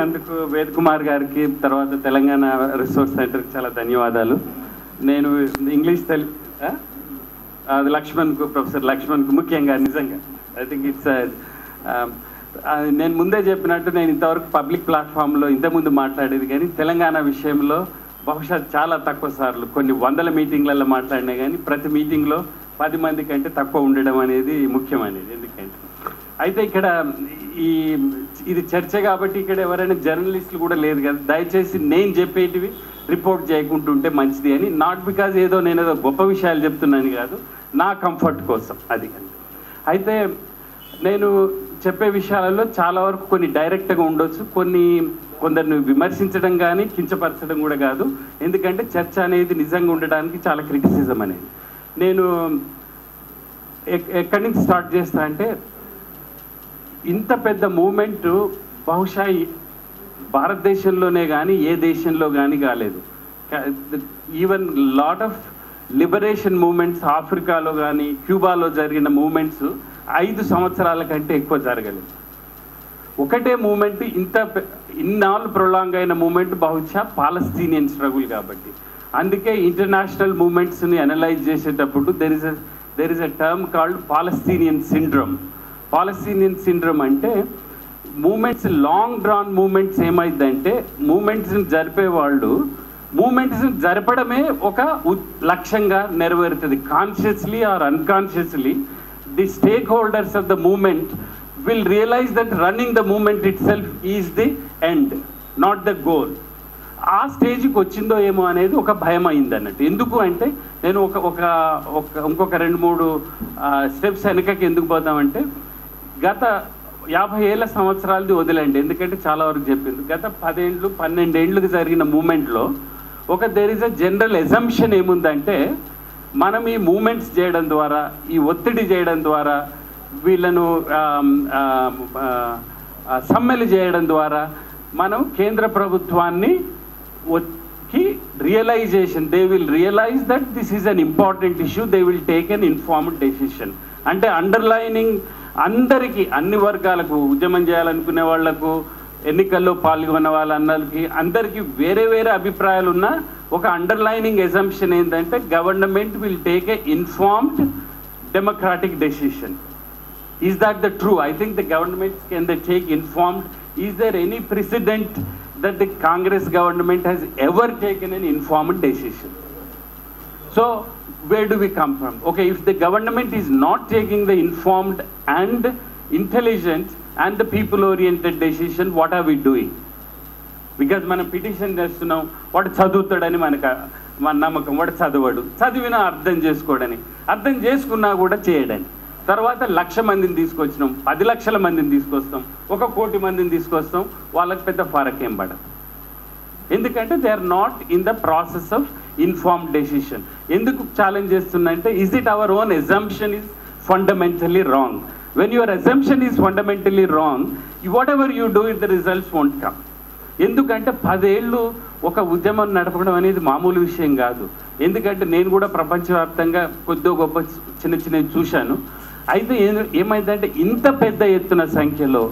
అందుకు వేద్ కుమార్ గారికి, తర్వాత తెలంగాణ రిసోర్స్ సెంటర్కి చాలా ధన్యవాదాలు. నేను ఇంగ్లీష్ లక్ష్మణ్కు, ప్రొఫెసర్ లక్ష్మణ్కు ముఖ్యంగా నిజంగా ఐ థింక్ ఇట్స్ నేను ముందే చెప్పినట్టు నేను ఇంతవరకు పబ్లిక్ ప్లాట్ఫామ్లో ఇంతకుముందు మాట్లాడేది, కానీ తెలంగాణ విషయంలో బహుశా చాలా తక్కువ సార్లు కొన్ని వందల మీటింగ్లలో మాట్లాడినా కానీ ప్రతి మీటింగ్లో 10 మంది కంటే తక్కువ ఉండడం అనేది ముఖ్యమనేది. ఎందుకంటే అయితే ఇక్కడ ఇది చర్చ కాబట్టి ఇక్కడ ఎవరైనా జర్నలిస్టులు కూడా లేదు కదా, దయచేసి నేను చెప్పేటివి రిపోర్ట్ చేయకుంటుంటే మంచిది అని, నాట్ బికాజ్ ఏదో నేను ఏదో గొప్ప విషయాలు చెప్తున్నాను కాదు, నా కంఫర్ట్ కోసం అది. అయితే నేను చెప్పే విషయాలలో చాలా వరకు కొన్ని డైరెక్ట్గా ఉండొచ్చు, కొందరిని విమర్శించడం కానీ కించపరచడం కూడా కాదు. ఎందుకంటే చర్చ అనేది నిజంగా ఉండడానికి చాలా క్రిటిసిజం అనేది. నేను ఎక్కడి నుంచి స్టార్ట్ చేస్తా అంటే, ఇంత పెద్ద మూమెంట్ బహుశా భారతదేశంలోనే కానీ ఏ దేశంలో కానీ కాలేదు. Even lot of liberation movements ఆఫ్రికాలో కానీ క్యూబాలో జరిగిన మూమెంట్స్ 5 సంవత్సరాల కంటే ఎక్కువ జరగలేదు. ఒకటే మూమెంట్ ఇన్నాళ్ళు ప్రొలాంగ్ అయిన మూమెంట్ బహుశా పాలస్తీనియన్ స్ట్రగుల్ కాబట్టి. అందుకే ఇంటర్నేషనల్ మూమెంట్స్ని అనలైజ్ చేసేటప్పుడు there is a term called Palestinian syndrome. Palestinian syndrome అంటే మూమెంట్స్, లాంగ్ డ్రాన్ మూమెంట్స్ ఏమైందంటే, మూమెంట్స్ని జరిపే వాళ్ళు మూమెంట్స్ని జరపడమే ఒక లక్ష్యంగా నెరవేరుతుంది. Consciously or unconsciously the stakeholders of the movement will realize that running the movement itself is the end, not the goal. ఆ స్టేజ్కి వచ్చిందో ఏమో అనేది ఒక భయం అయింది అన్నట్టు. ఎందుకు అంటే నేను ఇంకొక 2-3 స్టెప్స్ వెనకకి ఎందుకు పోతామంటే, గత 50 సంవత్సరాలది వదిలేండి, ఎందుకంటే చాలా వరకు చెప్పింది. గత 10-12 ఏళ్ళకి జరిగిన మూమెంట్లో there is a general assumption ఏముందంటే, మనం ఈ మూమెంట్స్ చేయడం ద్వారా, ఈ ఒత్తిడి చేయడం ద్వారా, వీళ్ళను సమ్మెలు చేయడం ద్వారా మనం కేంద్ర ప్రభుత్వాన్ని realisation, they will realise that this is an important issue, they will take an informed decision. అంటే అండర్లైనింగ్ అందరికీ, అన్ని వర్గాలకు, ఉద్యమం చేయాలనుకునే వాళ్లకు, ఎన్నికల్లో పాల్గొన్న వాళ్ళందరికీ, అందరికీ వేరే వేరే అభిప్రాయాలు ఉన్న ఒక అండర్లైనింగ్ ఎజంప్షన్ ఏంటంటే, government will take a informed democratic decision. Is that the true? I think the government can they take informed. Is there any precedent that the Congress government has ever taken an informed decision? So where do we come from? Okay, if the government is not taking the informed and intelligent and the people oriented decision, what are we doing? Because మనం petition చేస్తున్నాం, వాడు చదువుతాడని మన నమ్మకం, వాడు చదవడు, చదివినా అర్థం చేసుకోడని, అర్థం చేసుకున్నా కూడా చేయడని. తర్వాత 1,00,000 మందిని తీసుకొచ్చినాం, 10 లక్షల మందిని తీసుకొస్తాం, 1 కోటి మందిని తీసుకొస్తాం, వాళ్ళకి పెద్ద ఫరక్ ఏం పడదు. ఎందుకంటే they are not in the process of informed decision. ఎందుకు ఛాలెంజ్ చేస్తున్నంటే, is it our own assumption is fundamentally wrong. When your assumption is fundamentally wrong, whatever you do it the results won't come. ఎందుకంటే 10 ఏళ్ళు ఒక ఉద్యమం నడపడం అనేది మామూలు విషయం కాదు. ఎందుకంటే నేను కూడా ప్రపంచవ్యాప్తంగా కొద్దిగా గొప్ప చిన్నవి చూశాను. అయితే ఏమైందంటే, ఇంత పెద్ద ఎత్తున సంఖ్యలో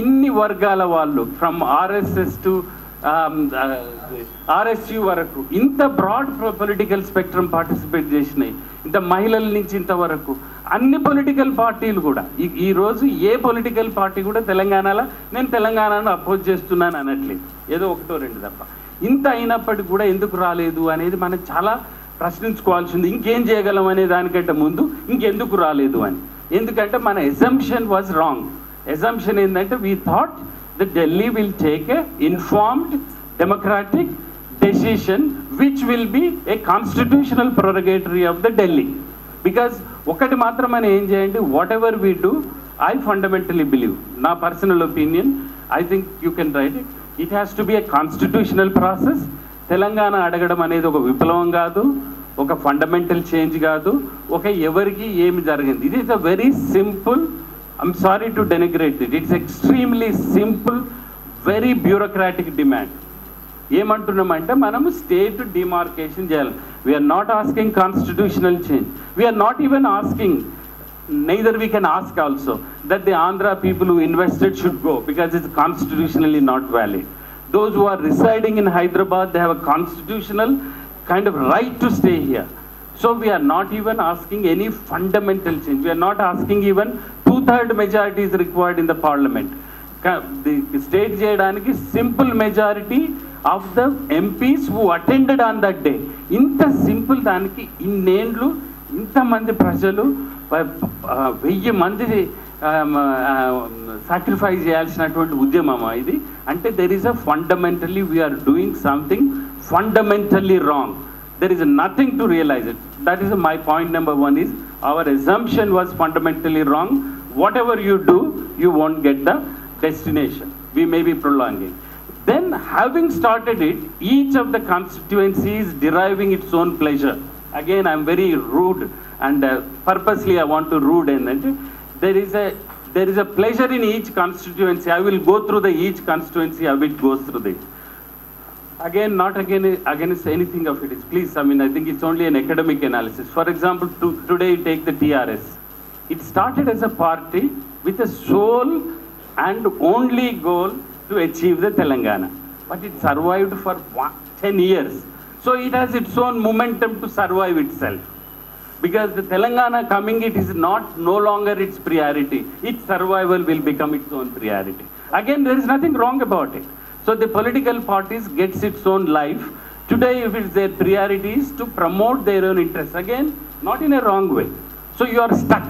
ఇన్ని వర్గాల వాళ్ళు, ఫ్రమ్ ఆర్ఎస్ఎస్ టు ఆర్ఎస్యు వరకు, ఇంత బ్రాడ్ పొలిటికల్ స్పెక్ట్రమ్ పార్టిసిపేట్ చేసినాయి. ఇంత మహిళల నుంచి ఇంతవరకు అన్ని పొలిటికల్ పార్టీలు కూడా, ఈరోజు ఏ పొలిటికల్ పార్టీ కూడా తెలంగాణలో నేను తెలంగాణను అపోజ్ చేస్తున్నాను అనట్లేదు, ఏదో 1-2 తప్ప. ఇంత అయినప్పటికీ కూడా ఎందుకు రాలేదు అనేది మనం చాలా ప్రశ్నించుకోవాల్సింది. ఇంకేం చేయగలం అనే దానికంటే ముందు ఇంకెందుకు రాలేదు అని. ఎందుకంటే మన ఎజంప్షన్ వాజ్ రాంగ్. ఎజంప్షన్ ఏంటంటే, we thought that Delhi will take a informed democratic decision which will be a constitutional prerogative of the Delhi. Because ఒకటి మాత్రం మనం ఏం చేయండి, whatever we do, I fundamentally believe, నా personal opinion, I think you can write it, it has to be a constitutional process. Telangana అడగడం అనేది ఒక విప్లవం కాదు, ఒక ఫండమెంటల్ చేంజ్ కాదు, ఒక ఎవరికి ఏమి జరిగింది. ఇది is a very simple, I'm sorry to denigrate it, it's extremely simple, very bureaucratic demand. ఏమంటున్నామంటే, మనము స్టేట్ డిమార్కేషన్ చేయాలి. We're not asking constitutional change, we're not even asking neither we can ask also that the Andhra people who invested should go because it's constitutionally not valid. Those who are residing in Hyderabad, they have a constitutional kind of right to stay here. So we are not even asking any fundamental change. We are not asking even 2/3 majority is required in the parliament. The state cheyadaniki simple majority of the MPs who attended on that day. Inta simple daniki innendlu inta mandi prajalu 1000 mandi sacrifice చేయాల్సినటువంటి ఉద్యమమా ఇది అంటే there is a fundamentally we are doing something fundamentally wrong. There is nothing to realize it. That is my point number one is our assumption was fundamentally wrong. Whatever you do, you won't get the destination. We may be prolonging. Then having started it, each of the constituencies deriving its own pleasure. Again, I'm very rude and purposely I want to rude in it. There is a pleasure in each constituency. I will go through each constituency, how it goes through it. Again, not against anything of it is. Please, I mean, I think it's only an academic analysis. For example, today you take the TRS. It started as a party with a sole and only goal to achieve the Telangana. But it survived for 10 years. So it has its own momentum to survive itself. Because the Telangana coming, it is no longer its priority. Its survival will become its own priority. Again, there is nothing wrong about it. So the political parties gets its own life. Today, if it's their priority is to promote their own interests. Again, not in a wrong way. So you are stuck.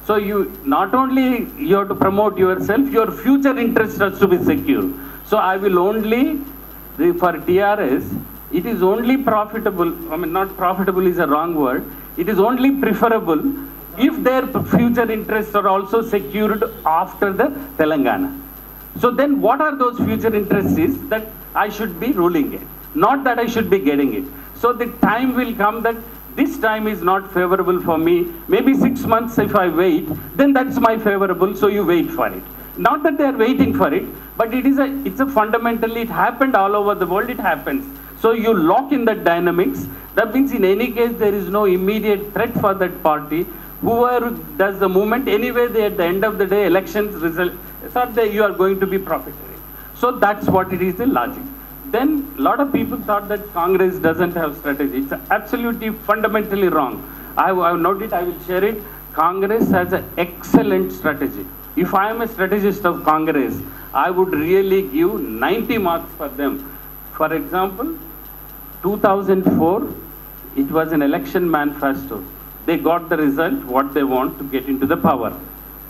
So you not only you have to promote yourself, your future interest has to be secure. So I will only, for TRS, it is only profitable, I mean not profitable is a wrong word, it is only preferable if their future interests are also secured after the Telangana. So then what are those future interests is that I should be ruling it, not that I should be getting it. So the time will come that this time is not favorable for me. Maybe 6 months if I wait, then that's my favorable, so you wait for it. Not that they are waiting for it, but it's a fundamentally, it happened all over the world, it happens. So you lock in that dynamics. That means in any case, there is no immediate threat for that party. Whoever does the movement, anyway, they at the end of the day, elections result, thought that you are going to be profiteering. So that's what it is, the logic. Then a lot of people thought that Congress doesn't have strategy. It's absolutely fundamentally wrong. I have noted, I will share it. Congress has an excellent strategy. If I am a strategist of Congress, I would really give 90 marks for them. For example, 2004, it was an election manifesto. They got the result, what they want to get into the power.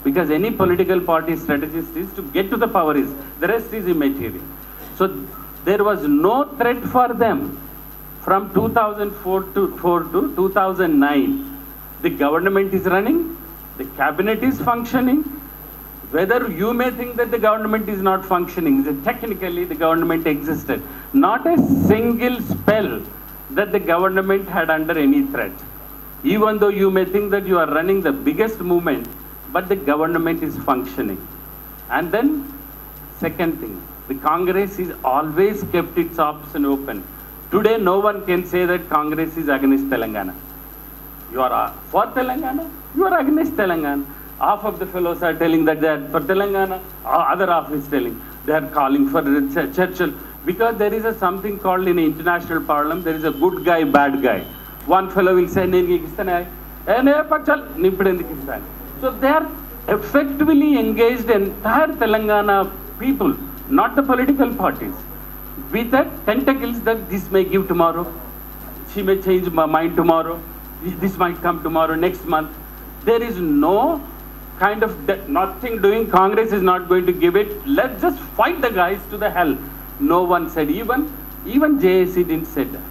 Because any political party strategist is to get to the power, the rest is immaterial. So there was no threat for them from 2004 to 2009. The government is running, the cabinet is functioning. Whether you may think that the government is not functioning, technically the government existed. Not a single spell that the government had under any threat. Even though you may think that you are running the biggest movement, but the government is functioning. And then, second thing, the Congress is always kept its option open. Today, no one can say that Congress is against Telangana. You are for Telangana, you are against Telangana. Half of the fellows are telling that they are for Telangana, other half is telling they are calling for Churchill. Because there is something called in international parliament, there is a good guy, bad guy. One fellow will say, so they are effectively engaged entire Telangana people, not the political parties, with the tentacles that this may give tomorrow, she may change my mind tomorrow, this might come tomorrow, next month. There is no kind of nothing doing. Congress is not going to give it. Let's just fight the guys to the hell. No one said. Even JAC didn't say that.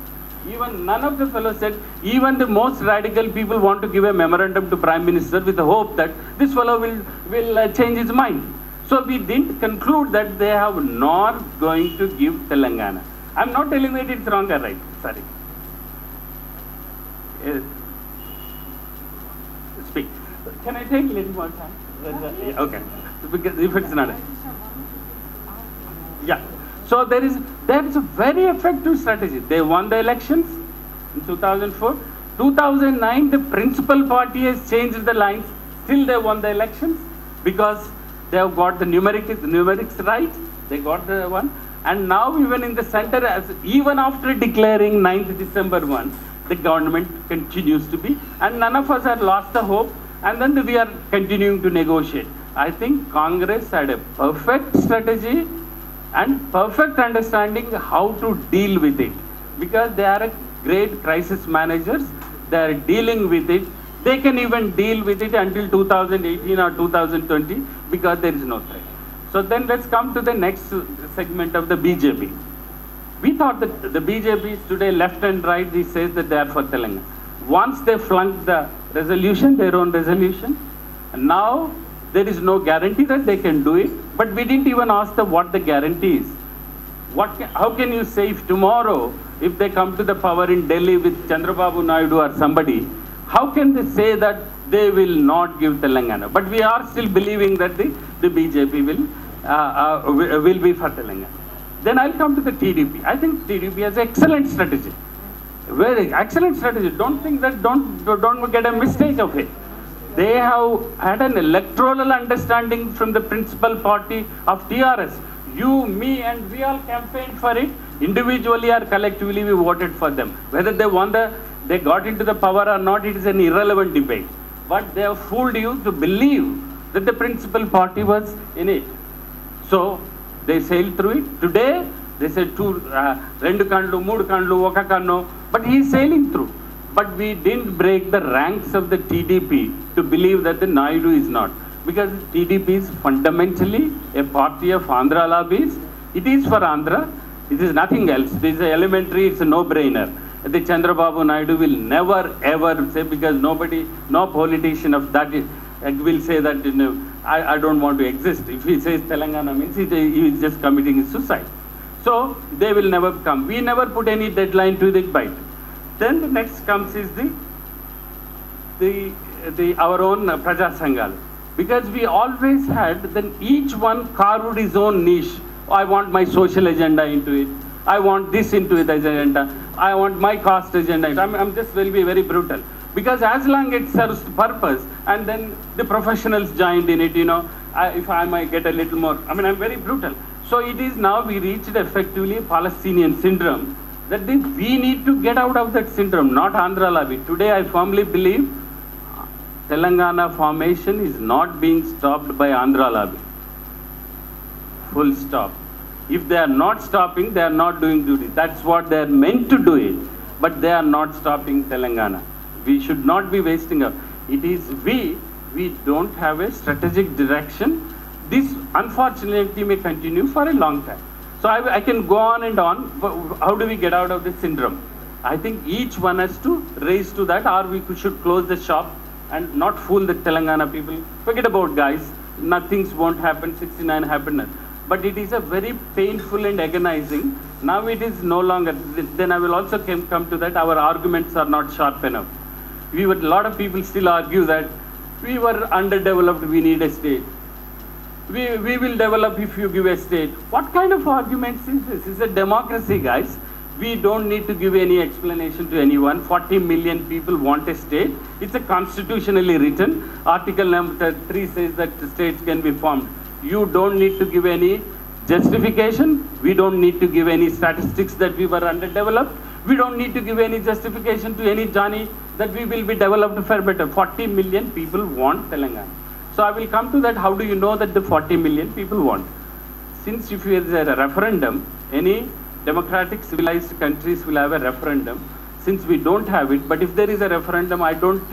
Even none of the fellows said. Even the most radical people want to give a memorandum to Prime Minister with the hope that this fellow will change his mind. So we didn't conclude that they have not going to give Telangana. I'm not telling that it's wrong or right. Sorry. Speak. Can I take a little more time? Okay. Because if it's not. Yeah. So there is a very effective strategy. They won the elections in 2004. 2009, the principal party has changed the lines. still they won the elections because they have got the numerics right. They got the one. And now even in the center, even after declaring 9th December 1, the government continues to be, and none of us have lost the hope, and then we are continuing to negotiate. I think Congress had a perfect strategy and perfect understanding how to deal with it, because they are a great crisis managers. They are dealing with it. They can even deal with it until 2018 or 2020 because there is no threat. So then let's come to the next segment of the BJP. We thought that the BJP is today left and right, he says that they are for Telangana. Once they flunked the resolution, their own resolution, and now there is no guarantee that they can do it, but we didn't even ask them what the guarantee is. How can you say if tomorrow, if they come to the power in Delhi with Chandrababu Naidu or somebody, how can they say that they will not give Telangana? But we are still believing that the BJP will be for Telangana. Then I'll come to the TDP. I think TDP has an excellent strategy. Very excellent strategy. Don't think that, don't get a mistake of it. They have had an electoral understanding from the principal party of TRS. You, me, and we all campaigned for it. Individually or collectively, we voted for them. Whether they got into the power or not, it is an irrelevant debate. But they have fooled you to believe that the principal party was in it. So they sailed through it. Today, they said rendu kandu, moodu kandu, oka kannu, but he is sailing through. But we didn't break the ranks of the TDP to believe that the Naidu is not. Because TDP is fundamentally a party of Andhra lobbies. It is for Andhra. It is nothing else. It is elementary, it's a no-brainer. The Chandrababu Naidu will never ever say, because no politician of that will say that, you know, I don't want to exist. If he says Telangana means he is just committing suicide. So they will never come. We never put any deadline to the bite. Then the next comes is our own Praja Sanghal. Because we always had, then each one carved his own niche. I want my social agenda into it. I want this into the agenda. I want my caste agenda. I'm just will be very brutal. Because as long as it serves the purpose, and then the professionals joined in it, you know, if I might get a little more, I mean, I'm very brutal. So it is now we reached effectively a Palestinian syndrome, that we need to get out of that syndrome, not Andhra lobby. Today I firmly believe Telangana formation is not being stopped by Andhra lobby. Full stop. If they are not stopping, they are not doing duty. That's what they are meant to do it. But they are not stopping Telangana. We should not be wasting up. It is we don't have a strategic direction. This unfortunately may continue for a long time. So I can go on and on. How do we get out of this syndrome? I think each one has to raise to that, or we should close the shop and not fool the Telangana people. Forget about guys. Nothing won't happen. 69 happened. But it is a very painful and agonizing. Now it is no longer. Then I will also come to that. Our arguments are not sharp enough. A lot of people still argue that we were underdeveloped, we need a state. We will develop if you give a state. What kind of arguments is this? It's a democracy, guys. We don't need to give any explanation to anyone. 40 million people want a state. It's a constitutionally written. Article number 3 says that states can be formed. You don't need to give any justification. We don't need to give any statistics that we were underdeveloped. We don't need to give any justification to any Johnny that we will be developed for better. 40 million people want Telangana. So I will come to that. How do you know that the 40 million people want? Since if there is a referendum, any democratic civilized countries will have a referendum. Since we don't have it, but if there is a referendum, I don't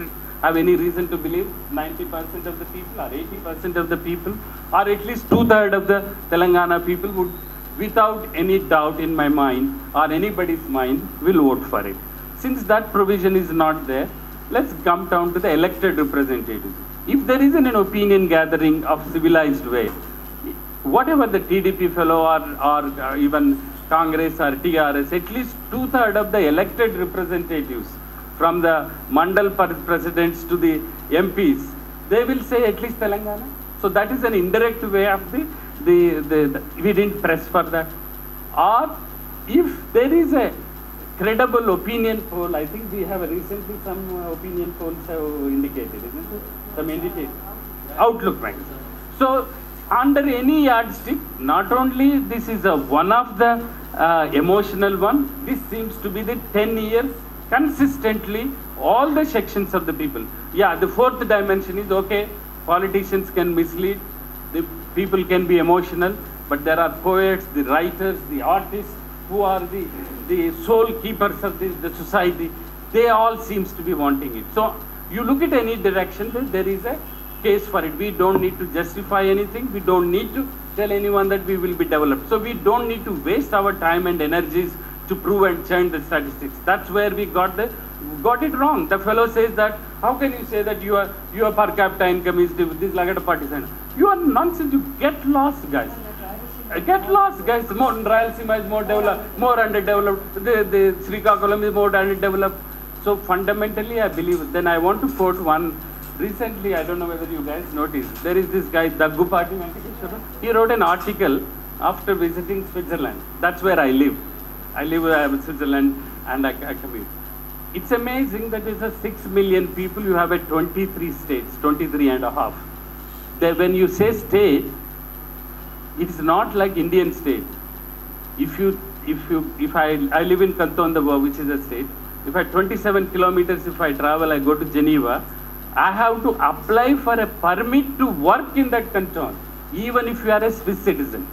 have any reason to believe 90% of the people or 80% of the people or at least 2/3 of the Telangana people would, without any doubt in my mind or anybody's mind, will vote for it. Since that provision is not there, let's come down to the elected representatives. If there is an opinion gathering of civilized way, whatever the TDP fellow or even Congress or TRS, at least 2/3 of the elected representatives from the Mandal presidents to the MPs, they will say at least Telangana. So that is an indirect way of we didn't press for that. Or if there is a credible opinion poll, I think we have recently some opinion polls have indicated, isn't it? the meditation, outlook magazine. So under any yardstick, not only this is a one of the emotional one, this seems to be the 10 years consistently, all the sections of the people. Yeah, the fourth dimension is okay, politicians can mislead, the people can be emotional, but there are poets, the writers, the artists, who are the soul keepers of the society. They all seems to be wanting it. So you look at any direction, there is a case for it. We don't need to justify anything. We don't need to tell anyone that we will be developed. So we don't need to waste our time and energies to prove and change the statistics. That's where we got it wrong. The fellow says that, how can you say that your per capita income is this like at a partisan? You are nonsense. You get lost, guys. Get lost, guys. More Rayalaseema is more developed, more underdeveloped. The Srikakulam is more underdeveloped. So fundamentally, I believe. Then I want to quote one. Recently, I don't know whether you guys noticed, there is this guy, Daggupati Venkateshwara. He wrote an article after visiting Switzerland. That's where I live. I live in Switzerland and I commute. It's amazing that there's a 6 million people, you have a 23 states, 23 and a half. When you say state, it's not like Indian state. If I live in Canton, which is a state, if I 27 kilometers, if I travel, I go to Geneva, I have to apply for a permit to work in that canton, even if you are a Swiss citizen.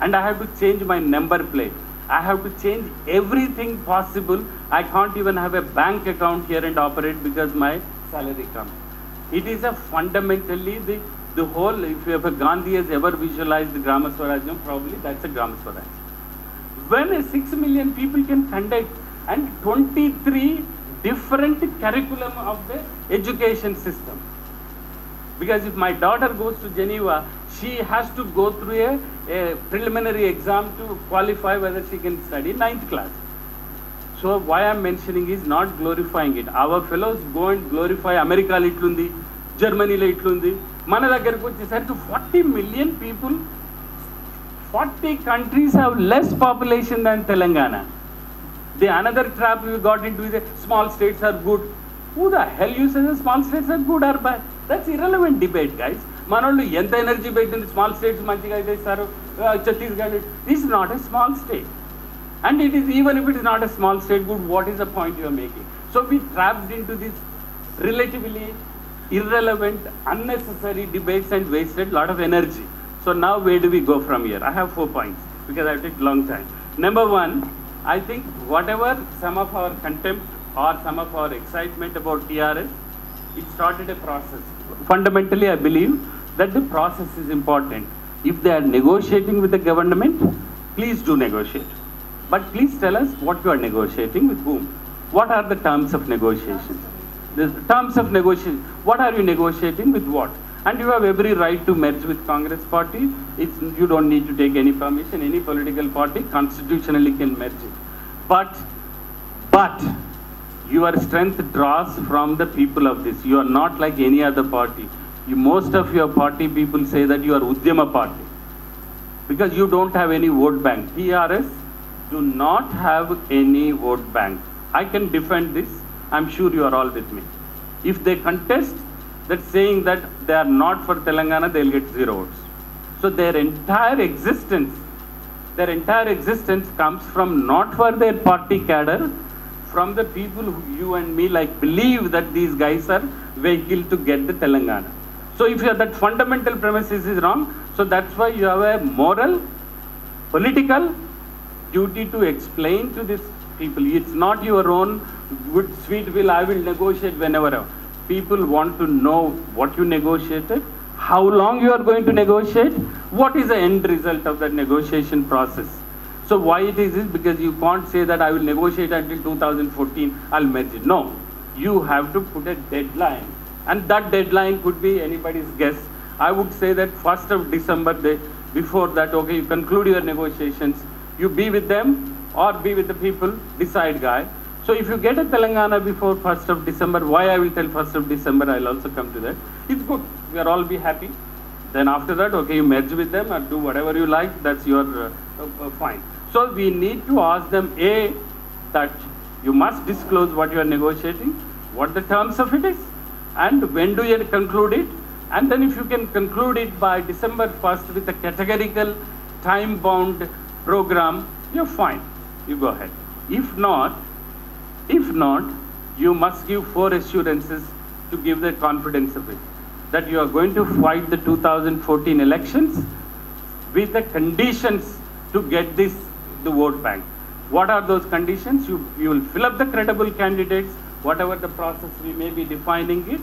And I have to change my number plate. I have to change everything possible. I can't even have a bank account here and operate because my salary comes. It is a fundamentally the whole, if Gandhi has ever visualized the Grama Swarajyam, probably that's a Grama Swaraj. When a 6 million people can conduct and 23 different curriculum of the education system. Because if my daughter goes to Geneva, she has to go through a preliminary exam to qualify whether she can study 9th class. So why I'm mentioning is not glorifying it. Our fellows go and glorify America itlundi, Germany itlundi. Mana దగ్గరకు వచ్చేసరికి 40 million people, 40 countries have less population than Telangana. The another trap we got into is that small states are good. Who the hell you say small states are good or bad? That's irrelevant debate, guys. Manollu enta energy betting small states manchiga ide saru Chhattisgarh is not a small state. And it is, even if it is not a small state, good, what is the point you are making? So we trapped into this relatively irrelevant, unnecessary debates and wasted a lot of energy. So now where do we go from here? I have 4 points because I take a long time. Number one, I think whatever some of our contempt or some of our excitement about TRS, it started a process. Fundamentally, I believe that the process is important. If they are negotiating with the government, please do negotiate. But please tell us what you are negotiating with whom. What are the terms of negotiation? The terms of negotiation, what are you negotiating with what? And you have every right to merge with Congress party. You don't need to take any permission. Any political party constitutionally can merge it. But your strength draws from the people of this. You are not like any other party. Most of your party people say that you are Udyama party because you don't have any vote bank. TRS do not have any vote bank. I can defend this. I'm sure you are all with me. If they contest that saying that they are not for Telangana, they'll get 0 votes. So their entire existence comes from not for their party cadre, from the people who you and me like believe that these guys are vehicle to get the Telangana. So if that fundamental premise is wrong, so that's why you have a moral, political duty to explain to these people. It's not your own good sweet will, I will negotiate whenever. People want to know what you negotiated, how long you are going to negotiate, what is the end result of that negotiation process. So why it is because you can't say that I will negotiate until 2014, I'll merge it. No, you have to put a deadline. And that deadline could be anybody's guess. I would say that 1st of December, before that, okay, you conclude your negotiations, you be with them or be with the people, decide guy. So if you get a Telangana before 1st of December, why I will tell 1st of December, I'll also come to that. It's good, we are all be happy. Then after that, okay, you merge with them or do whatever you like, that's your fine. So we need to ask them, that you must disclose what you are negotiating, what the terms of it is, And when do you conclude it? And then if you can conclude it by December 1st with a categorical time-bound program, you're fine. You go ahead. If not, you must give 4 assurances to give the confidence of it. That you are going to fight the 2014 elections with the conditions to get the vote bank. What are those conditions? You will fill up the credible candidates, whatever the process we may be defining it,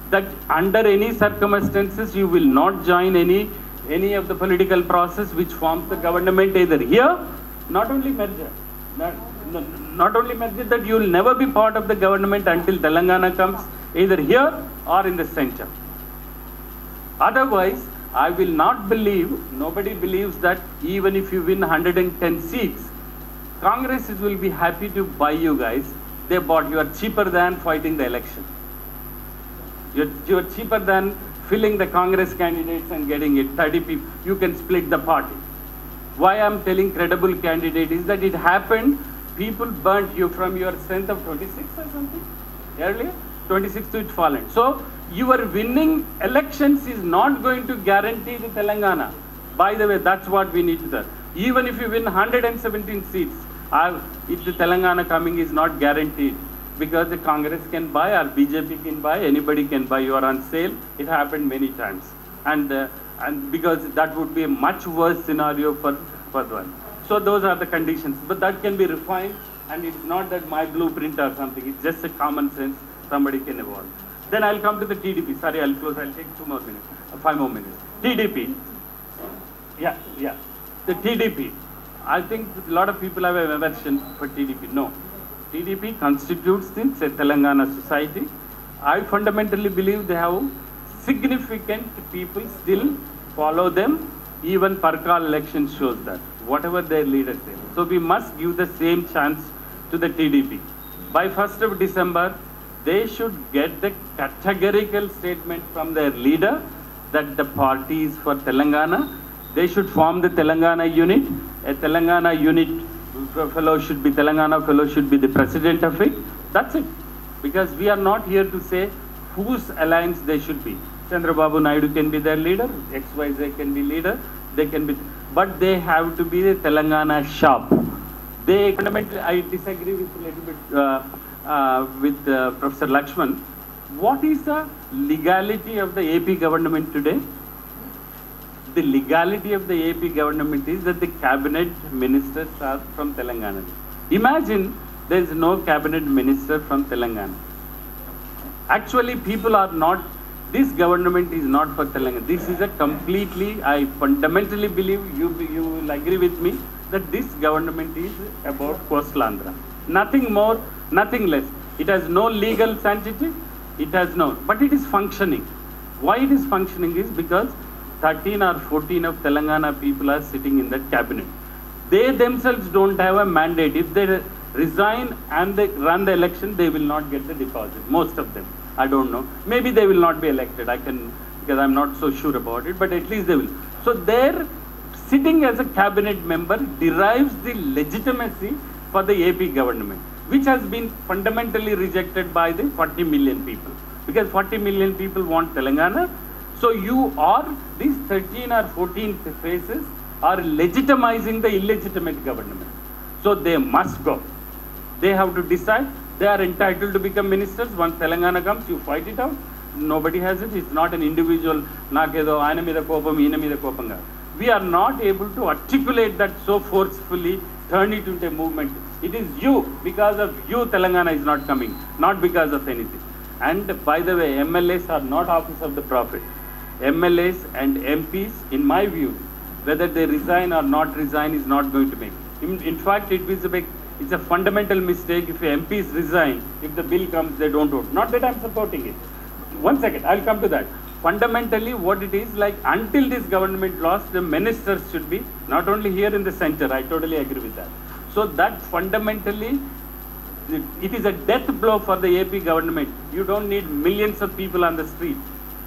that under any circumstances you will not join any of the political process which forms the government either here, not only merger, not only merger, that you will never be part of the government until Telangana comes either here or in the center. Otherwise, I will not believe, nobody believes that even if you win 110 seats, Congress will be happy to buy you guys. They bought, you are cheaper than fighting the election. You're cheaper than filling the Congress candidates and getting it, 30 people. You can split the party. Why I'm telling credible candidate is that it happened, people burnt you from your strength of 26 or something earlier, 26 to it fallen. So your winning elections is not going to guarantee the Telangana. By the way, that's what we need to do. Even if you win 117 seats, if the Telangana coming is not guaranteed, because the Congress can buy or BJP can buy, anybody can buy, you are on sale. It happened many times. And because that would be a much worse scenario for one. So those are the conditions. But that can be refined, and it's not that my blueprint or something. It's just a common sense somebody can evolve. Then I'll come to the TDP. Sorry, I'll close. I'll take 5 more minutes. TDP. Yeah. The TDP. I think a lot of people have an aversion for TDP. No. TDP constitutes the Telangana society. I fundamentally believe they have significant people still follow them. Even Parkal election shows that, whatever their leaders say. So we must give the same chance to the TDP. By 1st of December, they should get the categorical statement from their leader that the party is for Telangana. They should form the Telangana unit. A Telangana unit fellow should be Telangana fellow should be the president of it. That's it. Because we are not here to say whose alliance they should be. Chandrababu Naidu can be their leader, XYZ can be leader, they can be, but they have to be the Telangana shop. They fundamentally, I disagree with a little bit with Professor Lakshman. What is the legality of the AP government today? The legality of the AP government is that the cabinet ministers are from Telangana. Imagine there is no cabinet minister from Telangana. Actually, people are not, this government is not for Telangana. This is a completely, I fundamentally believe, you will agree with me, that this government is about coastal Andhra. Nothing more, nothing less. It has no legal sanctity, it has no, but it is functioning. Why it is functioning is because 13 or 14 of Telangana people are sitting in that cabinet. They themselves don't have a mandate. If they resign and they run the election, they will not get the deposit. Most of them. I don't know. Maybe they will not be elected. Because I'm not so sure about it, but at least they will. So their sitting as a cabinet member derives the legitimacy for the AP government, which has been fundamentally rejected by the 40 million people. Because 40 million people want Telangana. So you are, these 13 or 14 faces are legitimizing the illegitimate government. So they must go. They have to decide. They are entitled to become ministers. Once Telangana comes, you fight it out. Nobody has it. It's not an individual. We are not able to articulate that so forcefully, turn it into a movement. It is you, because of you, Telangana is not coming, not because of anything. And by the way, MLAs are not office of the prophet. MLAs and MPs, in my view, whether they resign or not resign is not going to make. In fact, it's a fundamental mistake if MPs resign, if the bill comes, they don't vote. Not that I'm supporting it. One second, I'll come to that. Fundamentally, what it is, like, until this government lost, the ministers should be, not only here in the center, I totally agree with that. So that fundamentally, it is a death blow for the AP government. You don't need millions of people on the street.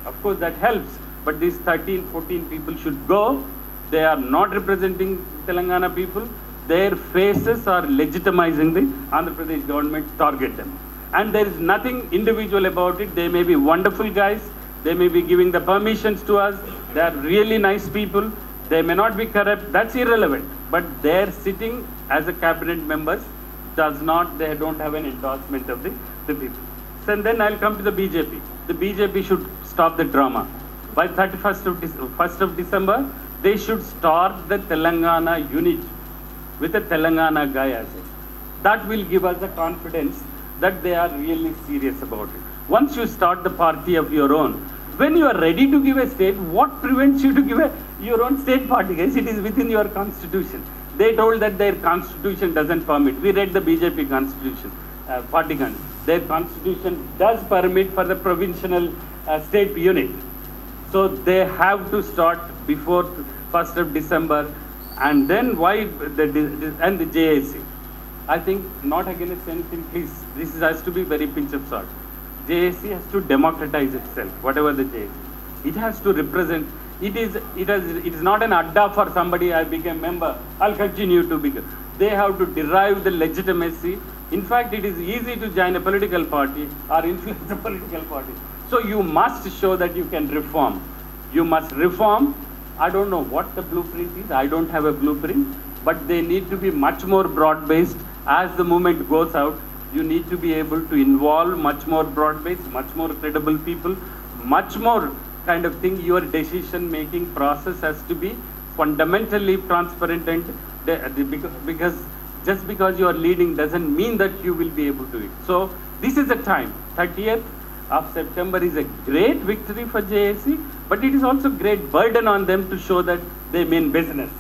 Of course, that helps, but these 13, 14 people should go. They are not representing Telangana people. Their faces are legitimizing the Andhra Pradesh government, target them. And there is nothing individual about it. They may be wonderful guys. They may be giving the permissions to us. They are really nice people. They may not be corrupt. That's irrelevant. But they're sitting as a cabinet members they don't have an endorsement of the people. So and then I'll come to the BJP. The BJP should stop the drama. By 1st of December, they should start the Telangana unit with a Telangana guy as it. That will give us the confidence that they are really serious about it. Once you start the party of your own, when you are ready to give a state, what prevents you to give your own state party, guys? It is within your constitution. They told that their constitution doesn't permit. We read the BJP constitution, party constitution. Their constitution does permit for the provincial state unit. So they have to start before 1st of December. And then why and the JAC? I think not against anything, please. This has to be very pinch of salt. JAC has to democratize itself, whatever the JAC. It has to represent. It is not an adda for somebody. I became member. I'll continue to become. They have to derive the legitimacy. In fact, it is easy to join a political party or influence a political party. So you must show that you can reform. You must reform. I don't know what the blueprint is. I don't have a blueprint. But they need to be much more broad-based. As the movement goes out, you need to be able to involve much more broad-based, much more credible people, much more kind of thing. Your decision-making process has to be fundamentally transparent, and because just because you are leading doesn't mean that you will be able to do it. So this is the time. 30th of September is a great victory for JAC, but it is also great burden on them to show that they mean business.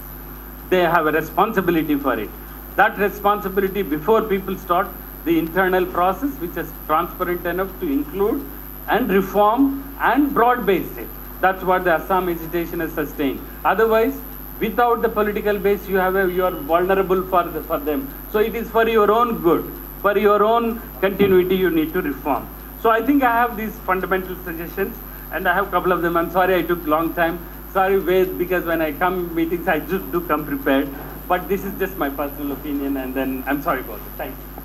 They have a responsibility for it. That responsibility before people start the internal process, which is transparent enough to include and reform and broad-based it. That's what the Assam agitation has sustained. Otherwise, without the political base, you are vulnerable for them. So it is for your own good, for your own continuity, you need to reform. So I think I have these fundamental suggestions, and I have a couple of them. I'm sorry I took long time. Sorry, wait, because when I come meetings, I just do come prepared. But this is just my personal opinion, and then I'm sorry about it. Thank you.